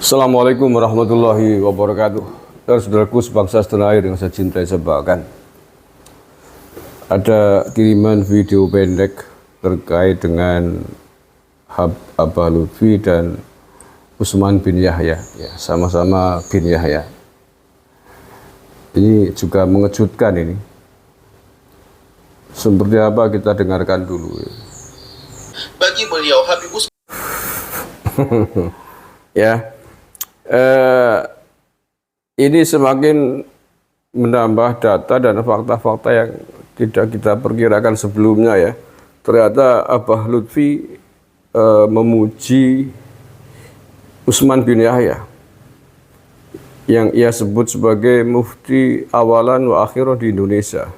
Assalamualaikum warahmatullahi wabarakatuh. Saudaraku sebangsa setanah air yang saya cintai sebangkan. Ada kiriman video pendek terkait dengan Abah Lutfi dan Utsman bin Yahya, ya, sama-sama bin Yahya. Ini juga mengejutkan ini. Seperti apa kita dengarkan dulu. Bagi beliau Habib Utsman Ya. Ini semakin menambah data dan fakta-fakta yang tidak kita perkirakan sebelumnya, ya. Ternyata Abah Lutfi memuji Utsman bin Yahya yang ia sebut sebagai mufti awalan wa akhirah di Indonesia.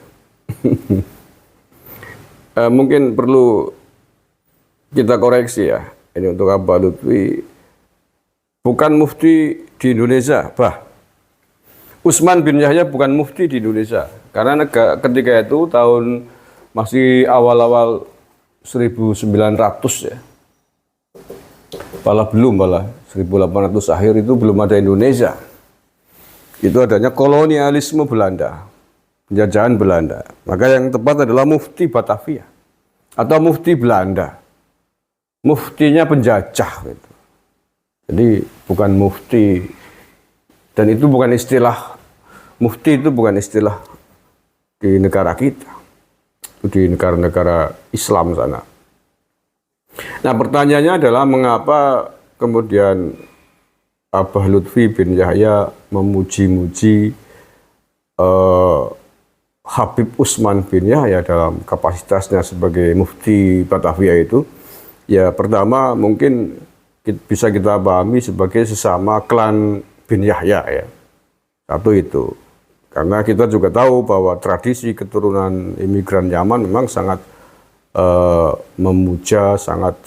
Mungkin perlu kita koreksi, ya. Ini untuk Abah Lutfi bukan mufti di Indonesia, Utsman bin Yahya bukan mufti di Indonesia. Karena ketika itu tahun masih awal-awal 1900, ya. Malah 1800 akhir itu belum ada Indonesia. Itu adanya kolonialisme Belanda, penjajahan Belanda. Maka yang tepat adalah mufti Batavia atau mufti Belanda. Muftinya penjajah gitu. Jadi bukan mufti, dan itu bukan istilah mufti, itu bukan istilah di negara kita, itu di negara-negara Islam sana. Nah, pertanyaannya adalah mengapa kemudian Abah Lutfi bin Yahya memuji-muji Habib Utsman bin Yahya dalam kapasitasnya sebagai mufti Batavia itu? Ya, pertama mungkin bisa kita pahami sebagai sesama klan bin Yahya, ya. Satu itu. Karena kita juga tahu bahwa tradisi keturunan imigran Yaman memang sangat memuja, sangat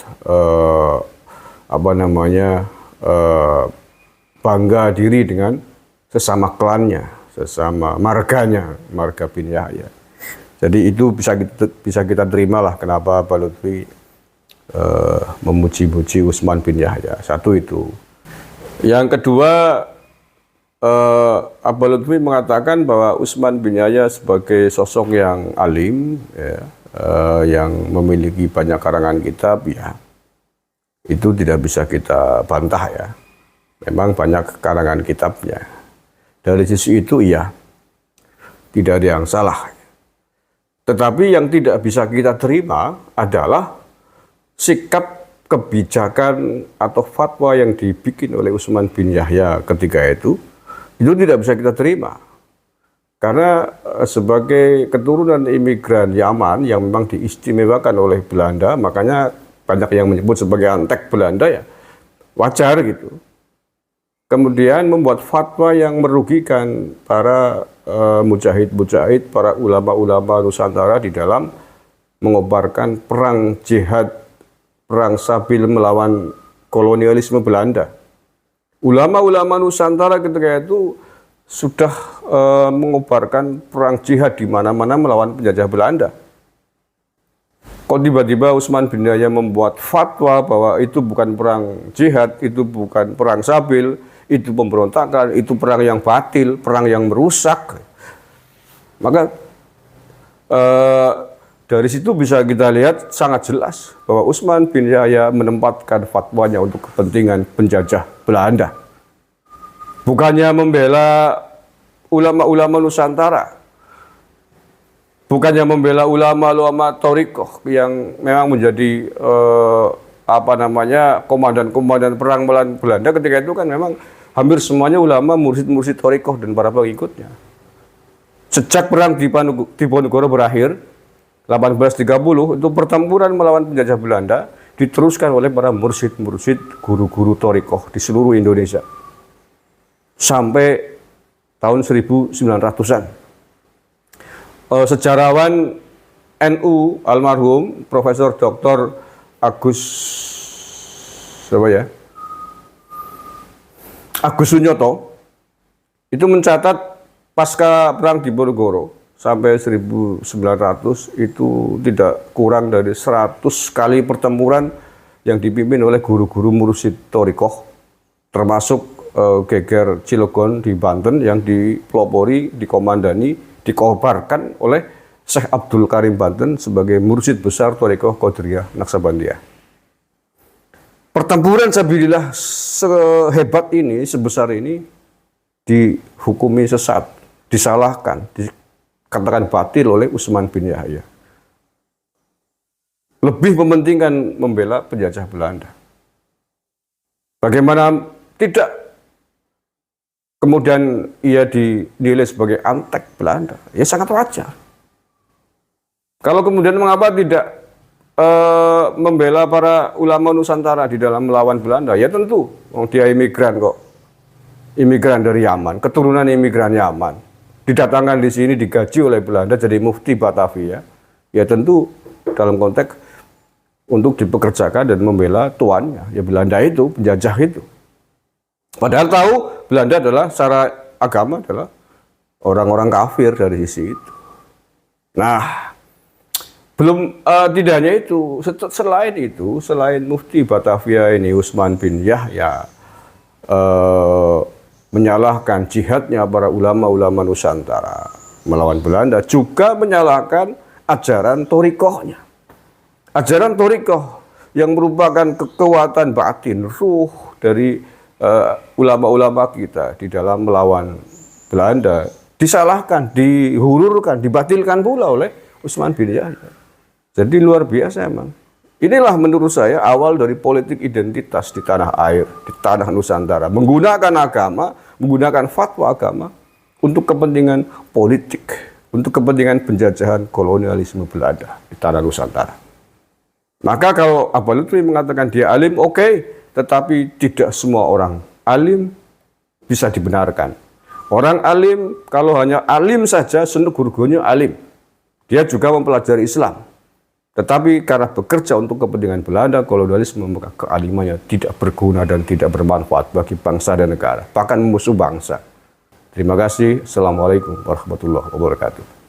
bangga diri dengan sesama klannya, sesama marganya, marga bin Yahya. Jadi itu bisa kita terimalah kenapa Abah Lutfi memuji-muji Utsman bin Yahya. Satu itu. Yang kedua, Abah Lutfi mengatakan bahwa Utsman bin Yahya sebagai sosok yang alim, ya, yang memiliki banyak karangan kitab, ya, itu tidak bisa kita bantah, ya. Memang banyak karangan kitabnya. Dari sisi itu, iya, tidak ada yang salah. Tetapi yang tidak bisa kita terima adalah sikap kebijakan atau fatwa yang dibikin oleh Utsman bin Yahya ketika itu tidak bisa kita terima. Karena sebagai keturunan imigran Yaman yang memang diistimewakan oleh Belanda, makanya banyak yang menyebut sebagai antek Belanda, ya, wajar gitu. Kemudian membuat fatwa yang merugikan para mujahid-mujahid, para ulama-ulama Nusantara di dalam mengobarkan perang jihad, perang sabil melawan kolonialisme Belanda. Ulama-ulama Nusantara ketika itu sudah mengobarkan perang jihad di mana-mana melawan penjajah Belanda. Kok tiba-tiba Utsman bin Yahya membuat fatwa bahwa itu bukan perang jihad, itu bukan perang sabil, itu pemberontakan, itu perang yang batil, perang yang merusak. Maka dari situ bisa kita lihat sangat jelas bahwa Utsman bin Yahya menempatkan fatwanya untuk kepentingan penjajah Belanda. Bukannya membela ulama-ulama Nusantara, bukannya membela ulama-ulama Thoriqoh yang memang menjadi komandan-komandan perang melawan Belanda ketika itu kan memang hampir semuanya ulama, mursyid-mursyid Thoriqoh dan para pengikutnya. Sejak perang Diponegoro berakhir 1830, itu pertempuran melawan penjajah Belanda diteruskan oleh para mursyid-mursyid, guru-guru Thoriqoh di seluruh Indonesia sampai tahun 1900-an. Sejarawan NU almarhum Profesor Dr. Agus Sunyoto itu mencatat pasca perang Diponegoro sampai 1900 itu tidak kurang dari 100 kali pertempuran yang dipimpin oleh guru-guru mursyid Thoriqoh termasuk Geger Cilegon di Banten yang dipelopori, dikomandani, dikobarkan oleh Syekh Abdul Karim Banten sebagai mursyid besar Thariqah Qadiriyah Naksabandiyah. Pertempuran sabilillah sehebat ini, sebesar ini, dihukumi sesat, disalahkan, dikatakan batil oleh Utsman bin Yahya. Lebih mementingkan membela penjajah Belanda. Bagaimana tidak kemudian ia dinilai sebagai antek Belanda? Ya sangat wajar. Kalau kemudian mengapa tidak membela para ulama Nusantara di dalam melawan Belanda? Ya tentu, dia imigran kok. Imigran dari Yaman, keturunan imigran Yaman. Didatangkan di sini digaji oleh Belanda jadi mufti Batavia. Ya tentu dalam konteks untuk dipekerjakan dan membela tuannya. Ya Belanda itu, penjajah itu. Padahal tahu Belanda adalah secara agama adalah orang-orang kafir dari sisi itu. Nah, belum tidak hanya itu, selain mufti Batavia ini Utsman bin Yahya menyalahkan jihadnya para ulama-ulama Nusantara melawan Belanda, juga menyalahkan ajaran thariqahnya. Ajaran thariqah yang merupakan kekuatan batin, ruh dari ulama-ulama kita di dalam melawan Belanda, disalahkan, dihulurkan, dibatilkan pula oleh Utsman bin Yahya. Jadi luar biasa emang. Inilah menurut saya awal dari politik identitas di tanah air, di tanah Nusantara. Menggunakan agama, menggunakan fatwa agama untuk kepentingan politik, untuk kepentingan penjajahan kolonialisme Belanda di tanah Nusantara. Maka kalau Abah Lutfi mengatakan dia alim, oke, tetapi tidak semua orang alim bisa dibenarkan. Orang alim, kalau hanya alim saja, senuk guru-gurunya alim. Dia juga mempelajari Islam. Tetapi karena bekerja untuk kepentingan Belanda, kolonialisme, maka kealimannya tidak berguna dan tidak bermanfaat bagi bangsa dan negara. Bahkan musuh bangsa. Terima kasih. Assalamualaikum warahmatullahi wabarakatuh.